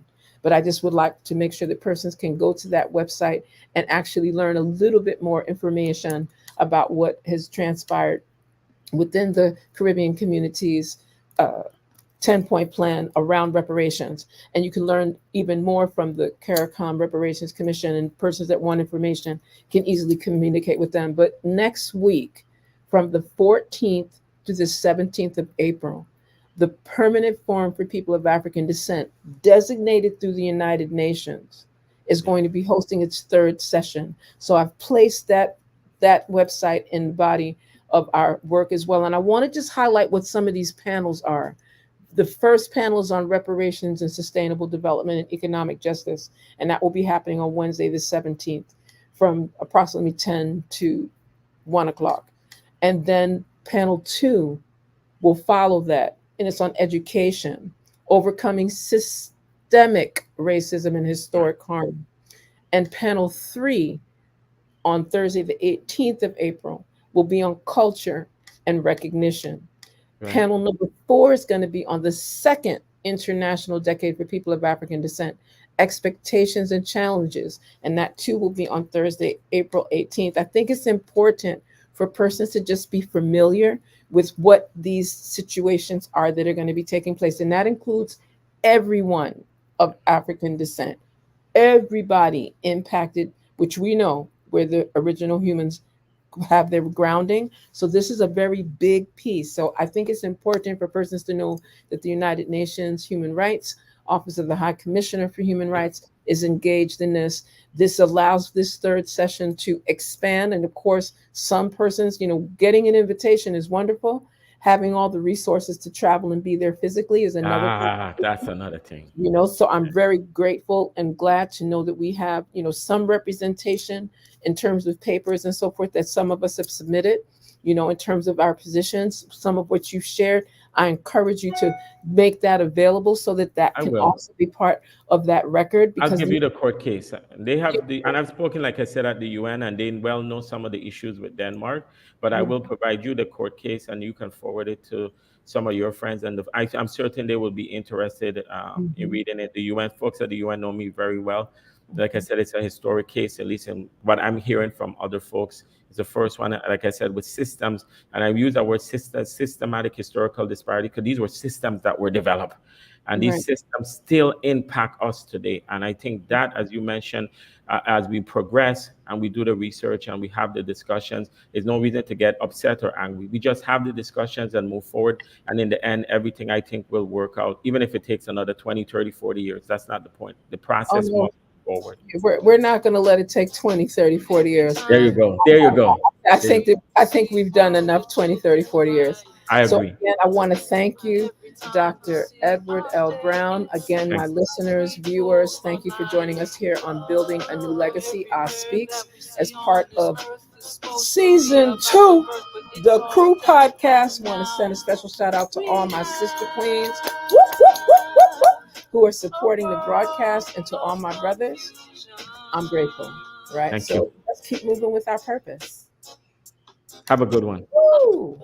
but I just would like to make sure that persons can go to that website and actually learn a little bit more information about what has transpired within the Caribbean communities. 10-point plan around reparations. And you can learn even more from the CARICOM Reparations Commission, and persons that want information can easily communicate with them. But next week, from the 14th to the 17th of April, the Permanent Forum for People of African Descent, designated through the United Nations, is going to be hosting its third session. So I've placed that website in the body of our work as well. And I want to just highlight what some of these panels are. The first panel is on reparations and sustainable development and economic justice, and that will be happening on Wednesday, the 17th, from approximately 10 to 1 o'clock. And then panel 2 will follow that, and it's on education, overcoming systemic racism and historic harm. And panel 3 on Thursday, the 18th of April, will be on culture and recognition. Right. Panel number 4 is going to be on the second International Decade for People of African Descent, expectations and challenges. And that too will be on Thursday, April 18th. I think it's important for persons to just be familiar with what these situations are that are going to be taking place. And that includes everyone of African descent, everybody impacted, which we know where the original humans have their grounding. So this is a very big piece. So I think it's important for persons to know that the United Nations Human Rights Office of the High Commissioner for Human Rights is engaged in this. This allows this third session to expand. And of course, some persons, getting an invitation is wonderful. Having all the resources to travel and be there physically is another. That's another thing. So I'm very grateful and glad to know that we have, some representation in terms of papers and so forth that some of us have submitted, in terms of our positions, some of what you've shared. I encourage you to make that available so that can also be part of that record. Because I'll give you the court case. They have and I've spoken, like I said, at the UN, and they well know some of the issues with Denmark, but I will provide you the court case and you can forward it to some of your friends. And I'm certain they will be interested in reading it. The UN folks at the UN know me very well. Like I said, it's a historic case, at least in what I'm hearing from other folks. It's the first one, like I said, with systems. And I use that word systematic historical disparity, because these were systems that were developed. And these systems still impact us today. And I think that, as you mentioned, as we progress and we do the research and we have the discussions, there's no reason to get upset or angry. We just have the discussions and move forward. And in the end, everything, I think, will work out, even if it takes another 20, 30, 40 years. That's not the point. The process must forward. We're not going to let it take 20, 30, 40 years. There you go. I think we've done enough 20, 30, 40 years. I agree. So again, I want to thank you, Dr. Edward L. Browne. Again, my listeners, viewers, thank you for joining us here on Building a New Legacy, Speaks, as part of Season 2, the Crew Podcast. I want to send a special shout out to all my sister queens who are supporting the broadcast, and to all my brothers. I'm grateful, right? Thank you. Let's keep moving with our purpose. Have a good one. Woo.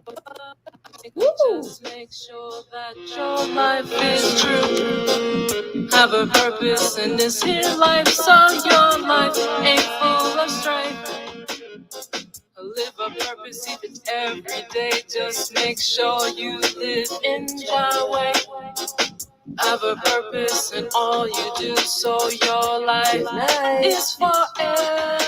Just make sure that your life is true. Have a purpose in this here life, so your life ain't full of strife. Live a purpose even every day. Just make sure you live in your way. Have a purpose in all you do, so your life is forever.